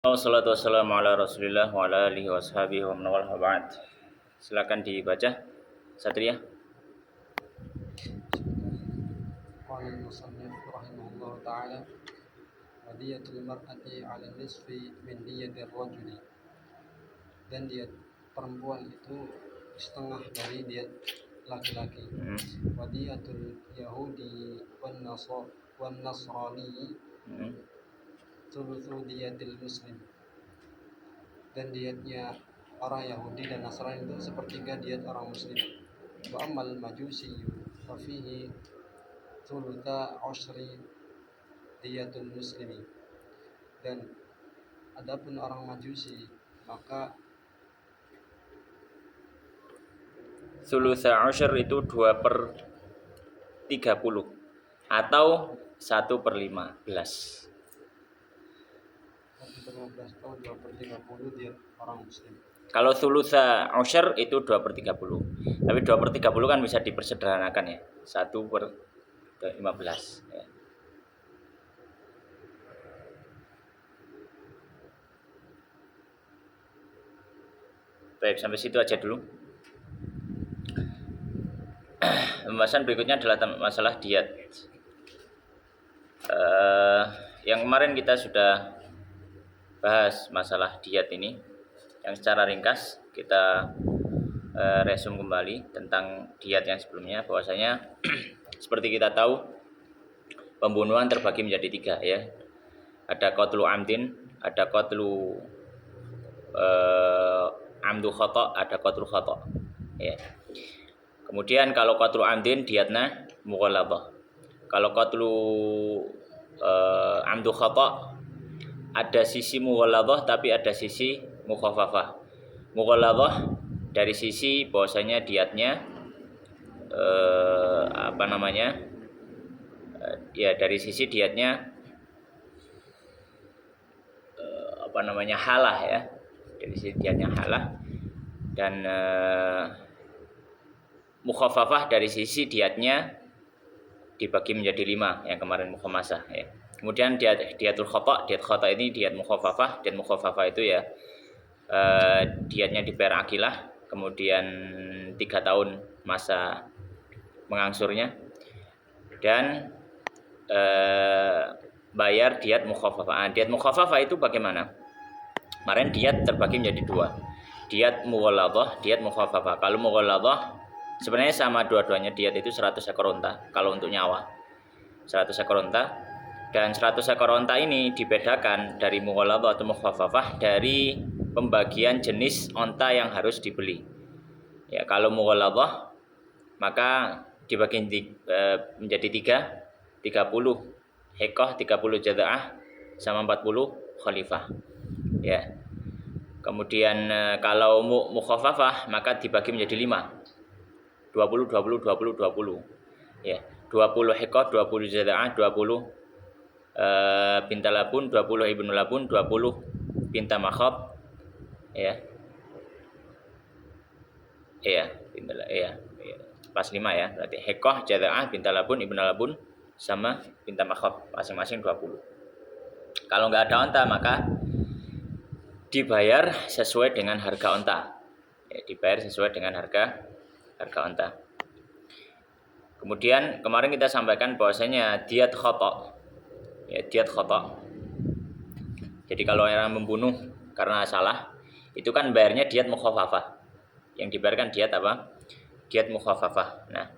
Wassalatu wassalamu ala Rasulillah wa ala alihi washabihi wa man walah ba'd. Silakan dibaca Satria. قال المصنف رحمه الله تعالى ودية المرأة على النصف من دية الرجل, dan diat perempuan itu setengah dari diat laki-laki. Wadiyatul Yahudi wan Nasrani thuluthu diyatil Muslim, dan diatnya orang Yahudi dan Nasrani itu sepertiga diat orang Muslim. Wa ammal majusi fa fihi thulutha ushri diyatul muslimi, dan adapun orang Majusi maka Thulutsa usyr itu 2/30 atau 1/15. 1/15 atau 2/30 dia orang Muslim. Kalau thulutsa usyr itu 2/30. Tapi 2/30 kan bisa dipersederhanakan ya. 1/15 ya. Baik, sampai situ aja dulu. Pembahasan berikutnya adalah masalah diat. Yang kemarin kita sudah bahas masalah diat ini, yang secara ringkas kita resum kembali tentang diat yang sebelumnya, bahwasanya seperti kita tahu pembunuhan terbagi menjadi 3 ya. Ada qatlu amdin, ada qatlu amdu khata', ada qatlu khata' ya. Kemudian kalau qatlu amdin diatna mughalladhah. Kalau qatlu amdu khata' ada sisi mughalladhah tapi ada sisi mukhaffafah. Mughalladhah dari sisi bahwasanya diatnya ya dari sisi diatnya halah ya. Dari sisi diatnya halah, dan mukhaffafah dari sisi diatnya dibagi menjadi 5 yang kemarin mukhamasah ya. Kemudian diatul khata', diat khata' ini diat mukhaffafah, dan mukhaffafah itu ya diatnya dibayar akilah, kemudian 3 tahun masa mengangsurnya, dan bayar diat mukhaffafah. Diat mukhaffafah itu bagaimana? Kemarin diat terbagi menjadi 2. Diat mughalladhah, diat mukhaffafah. Kalau mughalladhah sebenarnya sama dua-duanya, diat itu 100 ekor unta kalau untuk nyawa. 100 ekor unta, dan 100 ekor unta ini dibedakan dari mughalladhah atau mukhaffafah dari pembagian jenis unta yang harus dibeli. Ya, kalau mughalladhah maka dibagi menjadi 30 hikoh, 30 jada'ah, sama 40 khalifah. Ya. Kemudian kalau mukhaffafah maka dibagi menjadi 5. 20 20 20 20. Ya, 20 hikoh, 20 jada'ah, 20 binta labun, 20 ibnu labun, 20 binta makhab. Ya. Iya, pas 5 ya. Berarti hikoh, jada'ah, binta labun, ibnu labun sama binta makhab masing-masing 20. Kalau nggak ada unta maka dibayar sesuai dengan harga unta. Ya, dibayar sesuai dengan harga unta. Kemudian kemarin kita sampaikan bahwasanya diat khata'. Ya, diat khata'. Jadi kalau orang membunuh karena salah, itu kan bayarnya diat mukhaffafah. Yang dibayarkan diat apa? Diat mukhaffafah. Nah,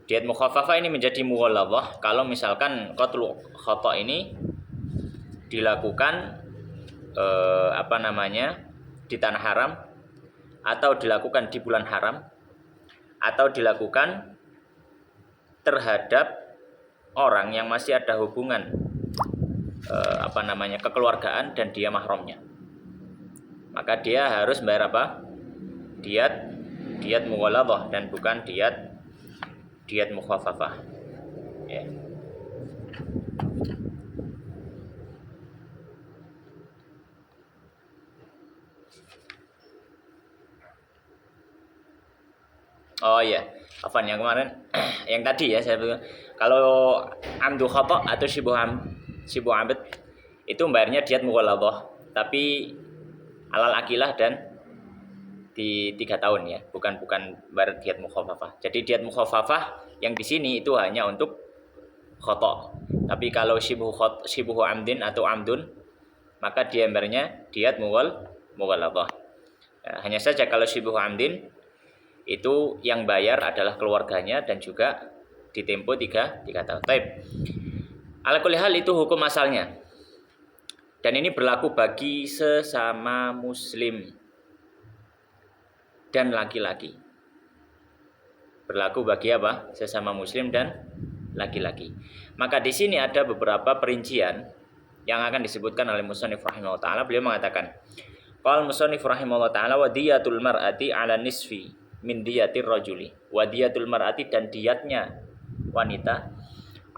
diat mukhaffafah ini menjadi mughalladhah kalau misalkan qatlu khata' ini dilakukan di tanah haram, atau dilakukan di bulan haram, atau dilakukan terhadap orang yang masih ada hubungan kekeluargaan dan dia mahramnya. Maka dia harus bayar apa? Diat mughalladhah dan bukan diat mukhaffafah. Ya. Oh iya, afan yang kemarin yang tadi ya saya bilang, kalau amdu khata' atau syibu amd itu bayarnya diat mughalladhah, tapi alal akilah dan di 3 tahun ya, bukan bayar diat mukhafafah. Jadi diat mukhafafah yang di sini itu hanya untuk khata'. Tapi kalau syibhu amdin atau amdun, maka dia bayarnya diat mughalladhah. Nah, hanya saja kalau syibhu amdin itu yang bayar adalah keluarganya dan juga ditempo 3 tahun. Baik. Ala kulli hal itu hukum asalnya. Dan ini berlaku bagi sesama muslim dan laki-laki. Berlaku bagi apa? Sesama muslim dan laki-laki. Maka di sini ada beberapa perincian yang akan disebutkan oleh musannif rahimahullah taala. Beliau mengatakan, qala musannif rahimahullah taala wa diyatul mar'ati 'ala nisfi min diyatir rajuli. Wa diyatul mar'ati dan diatnya wanita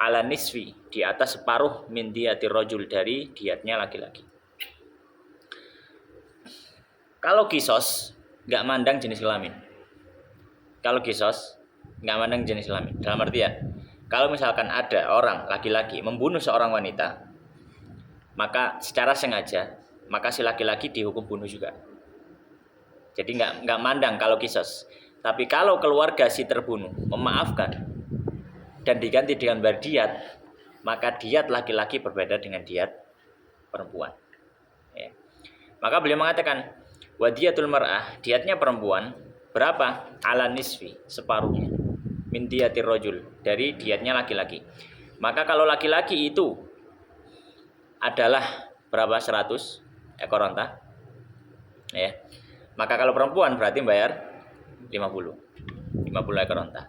'ala nisfi di atas separuh min diyatir rajul dari diatnya laki-laki. Kalau kisos nggak mandang jenis kelamin. Kalau kisos nggak mandang jenis kelamin. Dalam artian, kalau misalkan ada orang laki-laki membunuh seorang wanita, maka secara sengaja, maka si laki-laki dihukum bunuh juga. Jadi nggak mandang kalau kisos. Tapi kalau keluarga si terbunuh memaafkan dan diganti dengan bayar diat, maka diat laki-laki berbeda dengan diat perempuan. Ya. Maka beliau mengatakan, wadiyatul mar'ah, diatnya perempuan berapa? Ala nisfi, separuhnya. Min diyatir rajul, dari diatnya laki-laki. Maka kalau laki-laki itu adalah berapa? 100 ekor onta. Ya. Maka kalau perempuan berarti bayar 50 ekor onta.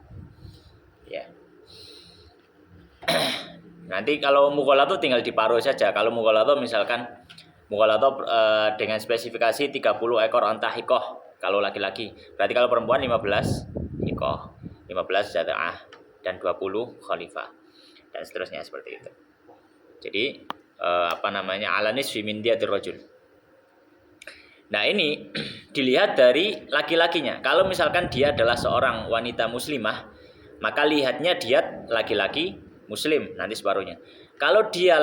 Ya. Nanti kalau mughalladhah tinggal diparuh saja. Kalau mughalladhah misalkan dengan spesifikasi 30 ekor onta hikoh kalau laki-laki. Berarti kalau perempuan 15 hikoh, 15 jata'ah dan 20 khalifah dan seterusnya seperti itu. Jadi ala nisfi min diyatir rajul. Nah, ini dilihat dari laki-lakinya. Kalau misalkan dia adalah seorang wanita muslimah, maka lihatnya diat laki-laki muslim nanti separuhnya. Kalau dia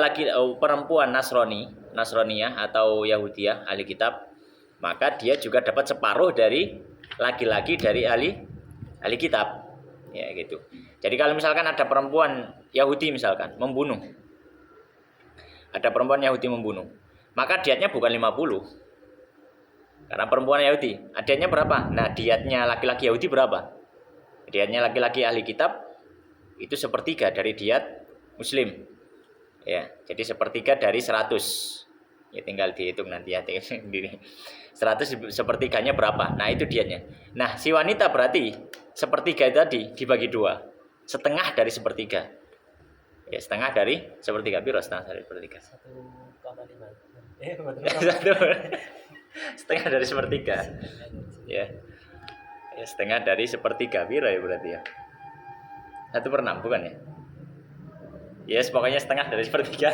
perempuan Nasroniyah atau Yahudiyah ahli kitab, maka dia juga dapat separuh dari laki-laki dari ahli kitab. Ya gitu. Jadi kalau misalkan ada perempuan Yahudi misalkan membunuh. Ada perempuan Yahudi membunuh. Maka diatnya bukan 50. Karena perempuan Yahudi, diatnya berapa? Nah, diatnya laki-laki Yahudi berapa? Diatnya laki-laki ahli kitab itu sepertiga dari diat muslim. Ya, jadi sepertiga dari 100. Ya tinggal dihitung nanti ya. 100 sepertiganya berapa? Nah, itu diatnya. Nah, si wanita berarti sepertiga itu tadi dibagi 2. Setengah dari sepertiga. Ya, setengah dari sepertiga. Biro setengah dari sepertiga. 1,5. Setengah dari sepertiga. Ya. Ya, setengah dari sepertiga. Biro ya berarti ya. 1/6 bukan ya? Yes, pokoknya setengah dari sepertiga.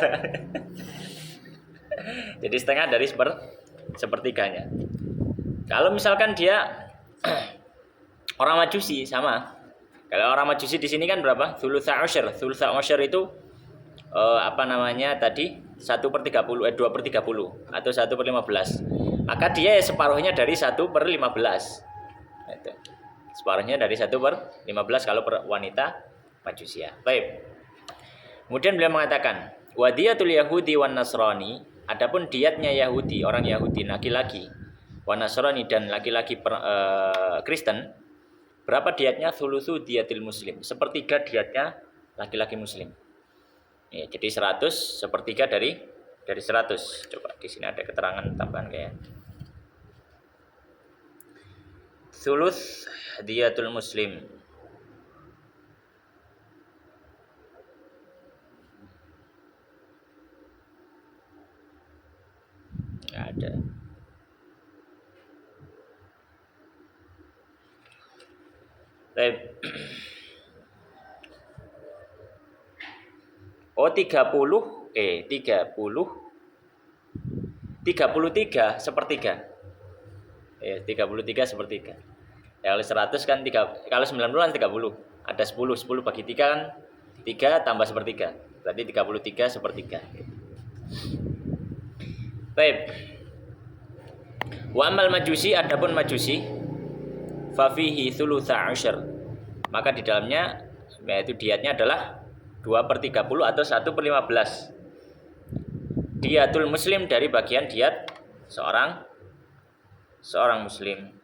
Jadi setengah dari sepertiganya. Kalau misalkan dia orang Majusi sama. Kalau orang Majusi di sini kan berapa? Thulutsa usyr. Thulutsa usyr itu tadi 1/30, 2/30 atau 1/15. Maka dia separuhnya dari 1/15. Itu. Separuhnya dari 1/15 kalau wanita Majusiah. Baik. Kemudian beliau mengatakan, wadiyatul Yahudi wan Nasrani, adapun diatnya Yahudi, orang Yahudi laki-laki, wan Nasrani dan laki-laki Kristen, berapa diatnya? Thulutsu diatil muslim, sepertiga diatnya laki-laki muslim. Ya, jadi 100 sepertiga dari 100. Coba di sini ada keterangan tambahan kayak. Thuluts diatul muslim. Nggak ada. Baik. Oh 33 sepertiga. Ya, 33 sepertiga. Ya, kalau 100 kan 3, kalau 90 kan 30. Ada 10 bagi 3 kan 3 tambah sepertiga. Berarti 33 sepertiga. Baik. Wa amal majusi, adapun majusi, fa fihi thulutsa usyr. Maka di dalamnya yaitu diatnya adalah 2/30 atau 1/15. Diatul muslim dari bagian diat seorang muslim.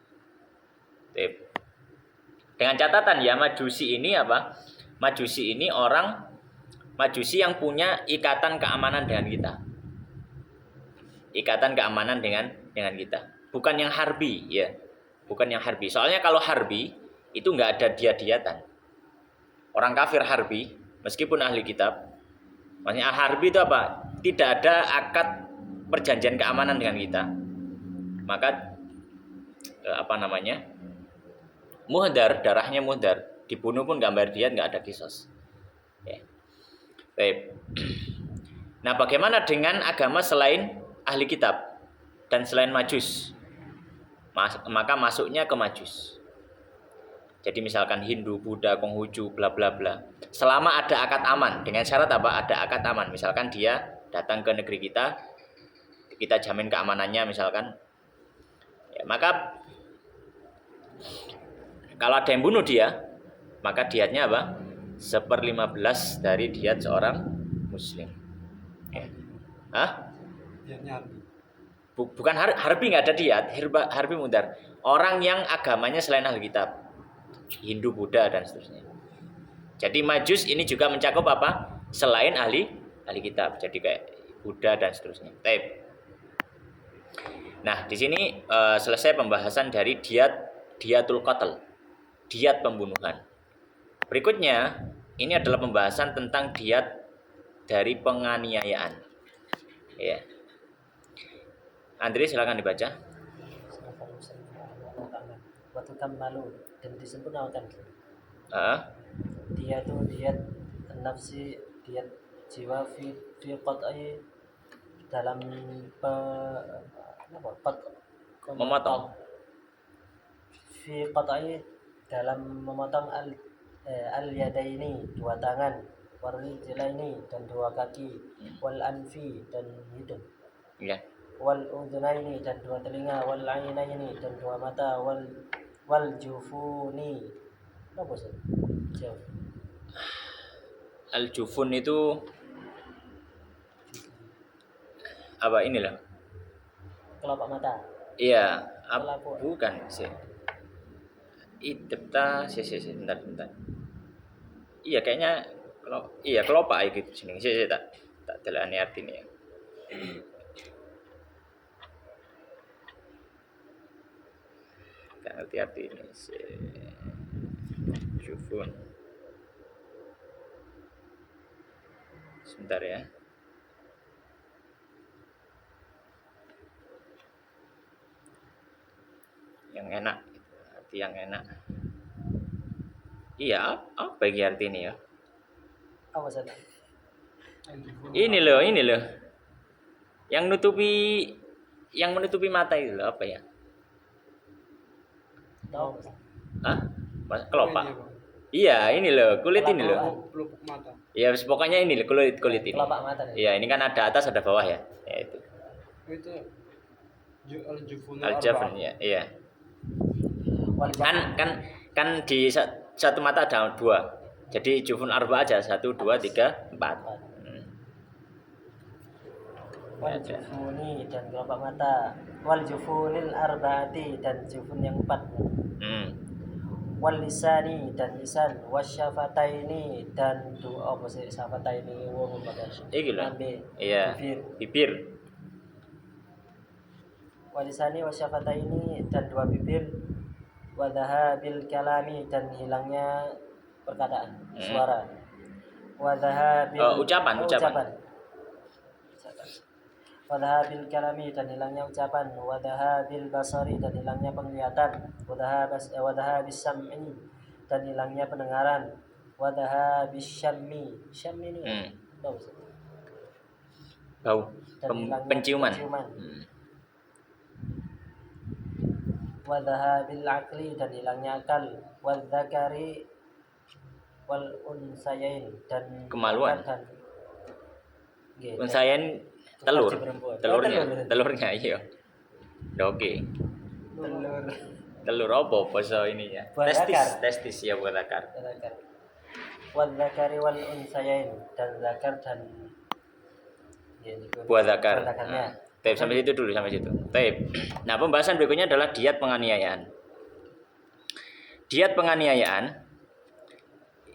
Tip. Dengan catatan ya, majusi ini apa? Majusi ini orang majusi yang punya ikatan keamanan dengan kita. Ikatan keamanan dengan kita. Bukan yang harbi ya. Bukan yang harbi. Soalnya kalau harbi itu nggak ada diat-diatan. Orang kafir harbi meskipun ahli kitab. Maksudnya harbi itu apa? Tidak ada akad perjanjian keamanan dengan kita. Maka muhdar, darahnya muhdar, dibunuh pun nggak bayar diat, nggak ada kisos. Ya. Baik. Nah, bagaimana dengan agama selain ahli kitab dan selain majus? Maka masuknya ke majus. Jadi misalkan Hindu, Buddha, Konghucu, bla bla bla. Selama ada akad aman, dengan syarat apa? Ada akad aman. Misalkan dia datang ke negeri kita jamin keamanannya misalkan. Ya, maka kalau ada yang bunuh dia, maka diatnya apa? 1/15 dari diat seorang muslim. Ya. Hah? Diatnya harbi. Bukan harbi, nggak ada diat. Harbi mudar. Orang yang agamanya selain ahli kitab, Hindu, Buddha dan seterusnya. Jadi majus ini juga mencakup apa? Selain ahli kitab. Jadi kayak Buddha dan seterusnya. Nah, di sini selesai pembahasan dari diatul qatl. Diat pembunuhan. Berikutnya, ini adalah pembahasan tentang diat dari penganiayaan. Ya. Andri silakan dibaca. Waktu malu dan disempurnakan. Dia itu diat nafsi, diat jiwa fi qat'i dalam memotong. Fi qat'i dalam memotong al yadaini, dua tangan, wal rijlaini dan dua kaki, wal anfi dan hidung. Ya. Wal udhunaini dan dua telinga, wal ainaini dan dua mata, wal jufuni. Apa sih? Al jufun itu apa ini loh? Kelopak mata. Iya, bukan sih. Bentar. Iya kayaknya kelopak gitu jenenge. Sih tak delani artine ya. Tak ngerti artine. Jufun. Sebentar ya. Yang enak, arti yang enak. Iya, apa iki artinya ya? Apa saja? Ini loh. Yang menutupi mata itu loh, apa ya? Tahu. Hah? Kelopak. Iya, ini loh, kulit ini loh. Pelupuk mata. Iya, pokoknya ini loh, kulit ini. Kelopak mata. Iya, ini kan ada atas ada bawah ya. Ya itu. Itu al-jufun Al-jafn ya, iya. Wal Kan di satu mata ada dua. Jadi jufun arba aja, 1, 2, 3, 4. Wal jufuni dan kelopak mata, wal jufunil arba'ati dan jufun yang 4. Wal lisani dan lisan, wasyafataini dan dua syafataini wa Iki lho. Iya. Bibir. Wal lisani wasyafataini dan dua bibir, wa dhahabil kalami dan hilangnya perkataan, suara. Wa dhahabil ucapan. Wa dhahabil kalami dan hilangnya ucapan, wa dhahabil basari dan hilangnya penglihatan, wa dhahabis sam'i dan hilangnya pendengaran, wa dhahabis syammi ini bau penciuman. Wa dhahabil aqli dan hilangnya akal, wa dzakari wal unsayain dan kemaluan. Dan unsayain telurnya iya. Oke. telur Telur apa basa ini ya? Buah zakar. Testis ya buah zakar. zakar wal zakari wal unsayain dan zakar dan ya, itu. Buah zakar. Buah zakarnya. Taib sampai situ dulu sampai situ. Taib. Nah, pembahasan berikutnya adalah diat penganiayaan. Diat penganiayaan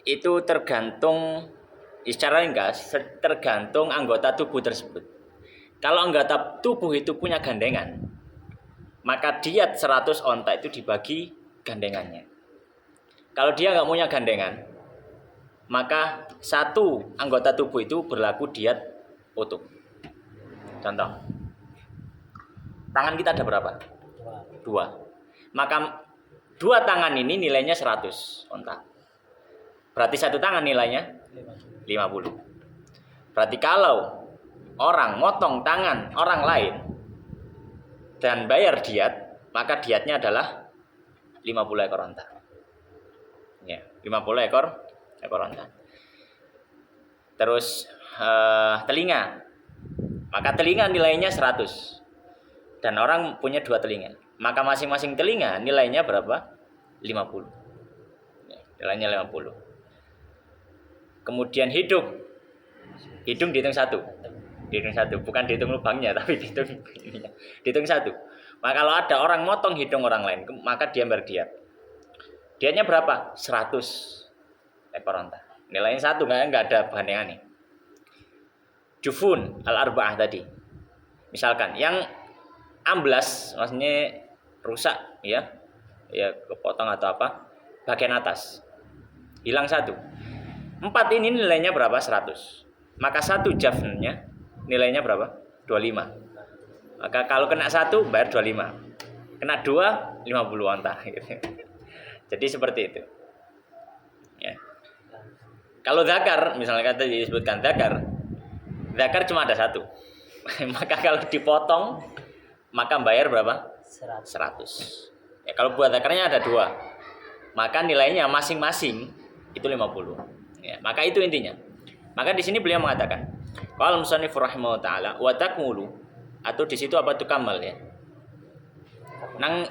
itu tergantung secara ringkas tergantung anggota tubuh tersebut. Kalau anggota tubuh itu punya gandengan, maka diat 100 onta itu dibagi gandengannya. Kalau dia nggak punya gandengan, maka satu anggota tubuh itu berlaku diat utuh. Contoh, tangan kita ada berapa? Dua. 2. Maka 2 tangan ini nilainya 100 onta. Berarti satu tangan nilainya 50. Berarti kalau orang motong tangan orang lain dan bayar diat, maka diatnya adalah 50 ekor onta. Ya, 50 ekor onta. Terus telinga. Maka telinga nilainya 100. Dan orang punya 2 telinga. Maka masing-masing telinga nilainya berapa? 50. Ya, nilainya 50. Kemudian hidung. Hidung dihitung 1. Dihitung 1, bukan dihitung lubangnya tapi dihitung ininya. Dihitung 1. Maka kalau ada orang motong hidung orang lain, maka dia berdiat. Diatnya berapa? 100 ekor onta. Nilainya 1, enggak ada bandingan nih. Jufun al-arba'ah tadi. Misalkan yang amblas maksudnya rusak ya kepotong atau apa bagian atas hilang 1. 4 ini nilainya berapa? 100. Maka 1 jafnnya nilainya berapa? 25. Maka kalau kena 1 bayar 25. Kena 2 50 onta gitu. Jadi seperti itu. Ya. Kalau zakar misalnya kata disebutkan zakar cuma ada 1. Maka kalau dipotong maka bayar berapa? 100. Ya, kalau buat zakarnya ada 2. Maka nilainya masing-masing itu 50. Ya, maka itu intinya. Maka di sini beliau mengatakan, qala musannif rahimahullah taala wa takmulu atau di situ apa tuh kamal ya. Nang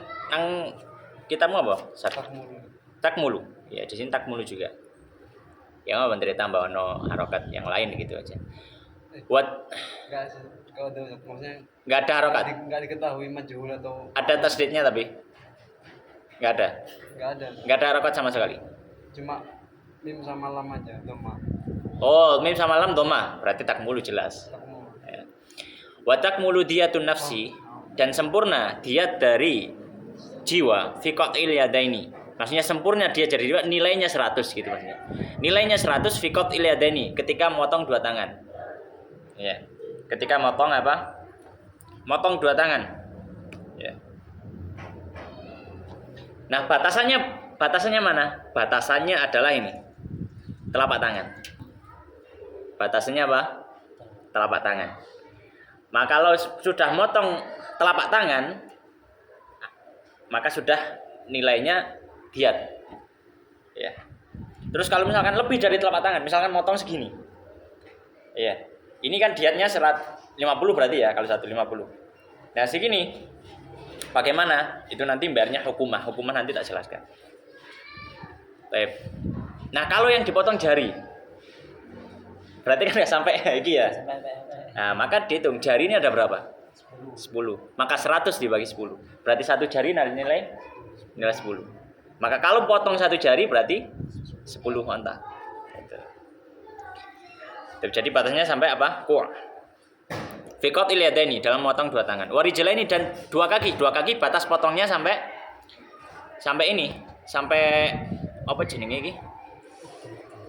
kita mau apa? Takmulu. Ya, di sini takmulu juga. Ya enggak menteri tambah no harokat yang lain gitu aja. Kalau maksudnya enggak ada harokat. Enggak diketahui majhul atau ada tasdidnya tapi enggak ada. Enggak ada harokat sama sekali. Cuma mim sama lam aja, doma. Oh, mim sama lam doma, berarti takmulu jelas. Ya. Wa takmulu diyatun nafsi dan sempurna diat dari jiwa fi qatil yadaini. Maksudnya sempurna dia jadi jiwa nilainya 100 gitu maksudnya. Nilainya 100 fi qatil yadaini ketika motong 2 tangan. Ya. Ketika motong apa? Motong 2 tangan. Ya. Nah, batasannya mana? Batasannya adalah ini. Telapak tangan. Batasannya apa? Telapak tangan. Maka kalau sudah motong telapak tangan, maka sudah nilainya diat. Ya. Terus kalau misalkan lebih dari telapak tangan, misalkan motong segini. Ya. Ini kan diatnya 50 berarti ya kalau 150. Nah, segini. Bagaimana? Itu nanti bayarnya hukumah. Hukumah nanti tak jelaskan. Baik. Nah, kalau yang dipotong jari, berarti kan nggak sampai iki ya. Nah, maka dihitung jari ini ada berapa? 10. Maka 100 dibagi 10. Berarti 1 jari nilai 10. Maka kalau potong 1 jari berarti 10 onta. Jadi batasnya sampai apa? Qur'. Fi qatil yadaini dalam memotong 2 tangan. Warijlaini dan 2 kaki. 2 kaki batas potongnya sampai ini. Sampai apa jenenge iki?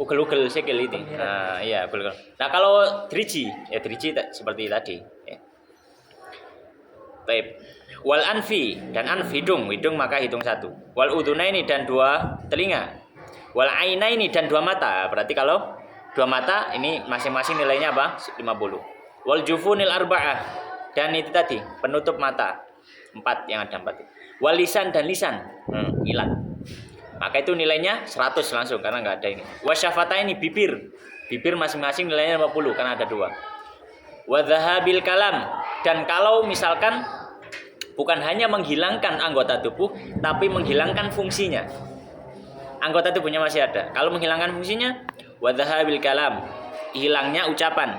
Ugel-ugel sikil ini. Nah, iya, ugel-ugel. Nah, kalau driji, ya driji seperti tadi, ya. Baik. Wal anfi dan hidung maka hitung 1. Wal udhunaini dan 2 telinga. Wal ainaini dan 2 mata. Berarti kalau 2 mata ini masing-masing nilainya apa? 50. Wal jufunil arba'ah dan itu tadi penutup mata 4 yang ada 4. Wal lisan dan lisan, ilat. Maka itu nilainya 100 langsung karena enggak ada ini. Wasyafataini bibir. Bibir masing-masing nilainya 50 karena ada 2. Wa dzahabil kalam dan kalau misalkan bukan hanya menghilangkan anggota tubuh, tapi menghilangkan fungsinya. Anggota tubuhnya masih ada. Kalau menghilangkan fungsinya, wa dhahabil kalam, hilangnya ucapan.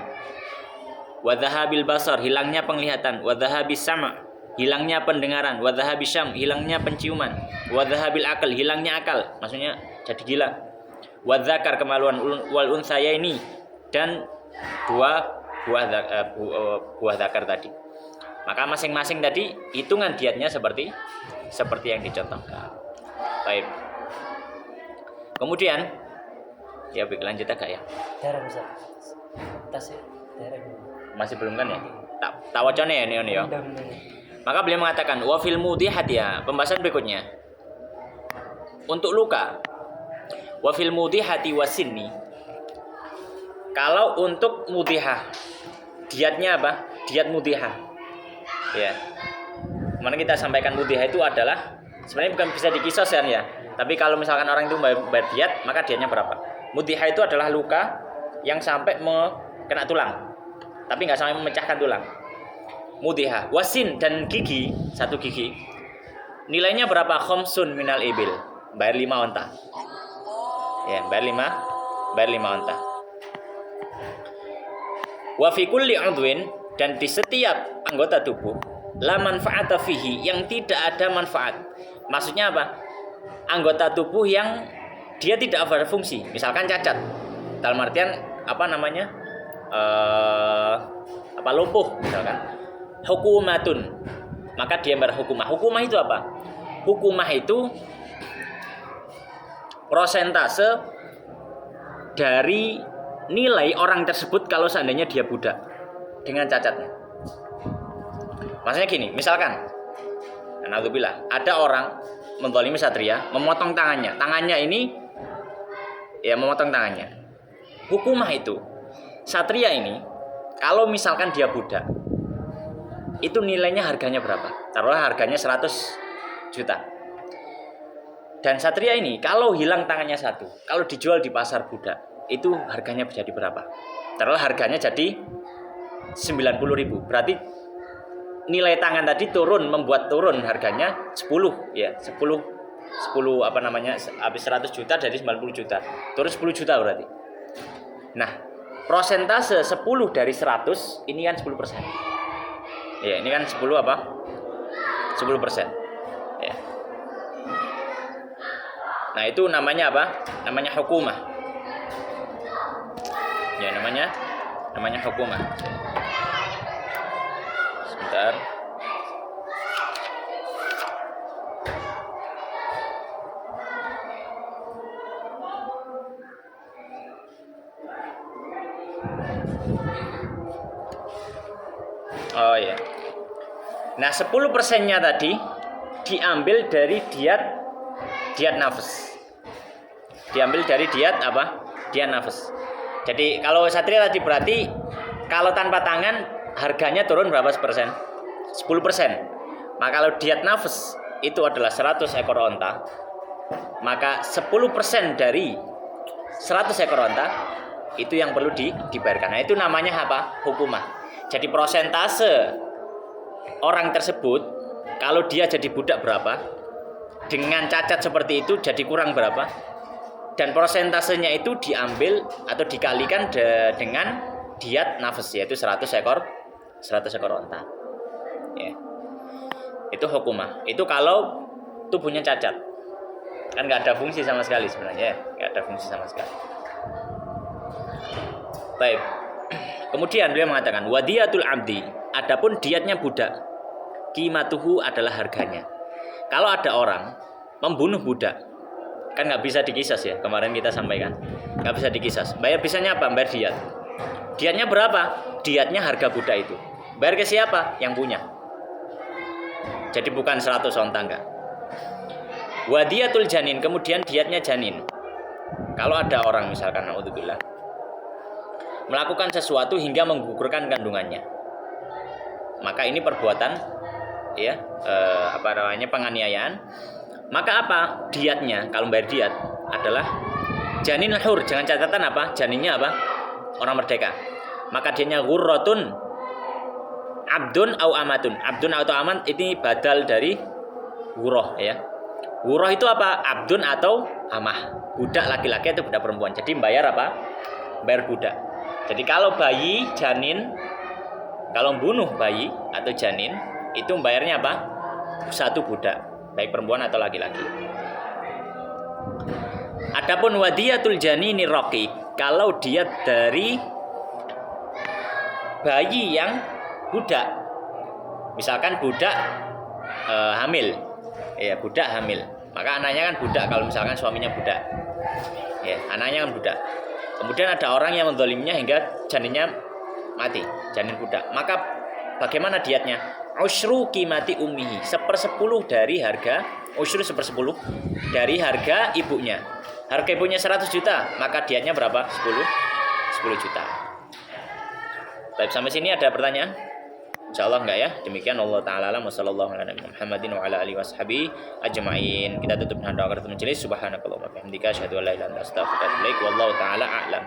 Wa dhahabil basar, hilangnya penglihatan. Wa dhahabis sama', hilangnya pendengaran. Wa dhahabis syam, hilangnya penciuman. Wa dhahabil akal, hilangnya akal, maksudnya jadi gila. Wa dzakar, kemaluan. Wal unsayaini, dan buah dzakar tadi. Maka masing-masing tadi hitungan diatnya seperti yang dicontohkan. Baik. Kemudian ya baik, lanjut agak ya. Darah bisa. Tas darah. Masih belum kan ya? Tak wacane ya ini ya. Maka beliau mengatakan wa fil mudihati, ya, pembahasan berikutnya. Untuk luka, wa fil mudihati wasinni. Kalau untuk mudihah, diatnya apa? Diat mudihah. Ya. Mana kita sampaikan mudihah itu adalah sebenarnya bukan bisa dikisos ya. Tapi kalau misalkan orang itu bayar diat, maka diatnya berapa? Mudihah itu adalah luka yang sampai kena tulang, tapi nggak sampai memecahkan tulang. Mudihah. Wasin dan gigi, satu gigi. Nilainya berapa? Khomsun minal ibil. Bayar 5 onta. Ya, bayar 5 onta. Wa fi kulli udwin, dan di setiap anggota tubuh, la manfaata fihi, yang tidak ada manfaat. Maksudnya apa? Anggota tubuh yang dia tidak berfungsi, misalkan cacat. Dalam artian apa namanya? Lumpuh misalkan. Hukumatun, maka dia berhukumah. Hukumah itu apa? Hukumah itu prosentase dari nilai orang tersebut kalau seandainya dia budak dengan cacatnya. Maksudnya gini, misalkan na'udzubillah, ada orang menzalimi satria, memotong tangannya ini ya, memotong tangannya. Hukumah itu satria ini kalau misalkan dia budak, itu nilainya harganya berapa? Taruhlah harganya 100 juta. Dan satria ini kalau hilang tangannya satu, kalau dijual di pasar budak, itu harganya jadi berapa? Taruhlah harganya jadi 90.000. Berarti nilai tangan tadi membuat turun harganya 10 ya, 10 apa namanya, habis 100 juta dari 90 juta. Turun 10 juta berarti. Nah, prosentase 10 dari 100 ini kan 10%. Ya, ini kan 10 apa? 10%. Ya. Nah, itu namanya apa? Namanya hukumah. Ya, namanya hukumah. Sebentar. Oh ya. Nah, 10%-nya tadi diambil dari diat nafas. Diambil dari diat apa? Diat nafas. Jadi kalau satria tadi berarti kalau tanpa tangan harganya turun berapa persen? 10%. Maka kalau diat nafas itu adalah 100 ekor onta, maka 10% dari 100 ekor onta itu yang perlu dibayarkan. Nah, itu namanya apa? Hukumah. Jadi prosentase orang tersebut kalau dia jadi budak berapa, dengan cacat seperti itu jadi kurang berapa, dan prosentasenya itu diambil atau dikalikan dengan diat nafas, yaitu 100 ekor onta. Ya. Itu hukumah. Itu kalau tubuhnya cacat, kan nggak ada fungsi sama sekali sebenarnya, nggak ada fungsi sama sekali. Baik. Kemudian beliau mengatakan wadiyatul abdi, adapun diatnya budak, qimatuhu adalah harganya. Kalau ada orang membunuh budak, kan nggak bisa dikisas ya, kemarin kita sampaikan nggak bisa dikisas. Bayar bisanya apa? Bayar diat. Diatnya berapa? Diatnya harga budak itu. Bayar ke siapa? Yang punya. Jadi bukan 100 onta, enggak. Wadiyatul janin, kemudian diatnya janin. Kalau ada orang misalkan naudzubillah melakukan sesuatu hingga menggugurkan kandungannya, maka ini perbuatan ya penganiayaan. Maka apa diatnya? Kalau bayar diat adalah janin hur, jangan catatan apa? Janinnya apa? Orang merdeka. Maka diatnya ghurratun abdun au amatun. Abdun atau amat ini badal dari wuroh ya. Wuroh itu apa? Abdun atau amah. Budak laki-laki atau budak perempuan. Jadi bayar apa? Bayar budak. Jadi kalau bayi janin, kalau bunuh bayi atau janin, itu bayarnya apa? Satu budak, baik perempuan atau laki-laki. Adapun wadiyatul janini raqiq, kalau diat dari bayi yang budak, misalkan budak hamil, ya budak hamil, maka anaknya kan budak kalau misalkan suaminya budak, ya anaknya kan budak. Kemudian ada orang yang menzaliminya hingga janinnya mati, janin budak, maka bagaimana diatnya? Usyru qimati ummihi, 1/10 dari harga, usyru 1/10 dari harga ibunya. Harga ibunya 100 juta, maka diatnya berapa? 10 juta. Baik, sampai sini ada pertanyaan? Insyaallah enggak ya. Demikian Allah taala alam wasallallahu ala nabiyina Muhammadin wa ala alihi washabihi ajmain. Kita tutup dengan doa kafaaratul majelis. Subhanakallahumma wa bihamdika asyhadu an la ilaha illa anta astaghfiruka wa atubu ilaik. Wallahu taala a'lam.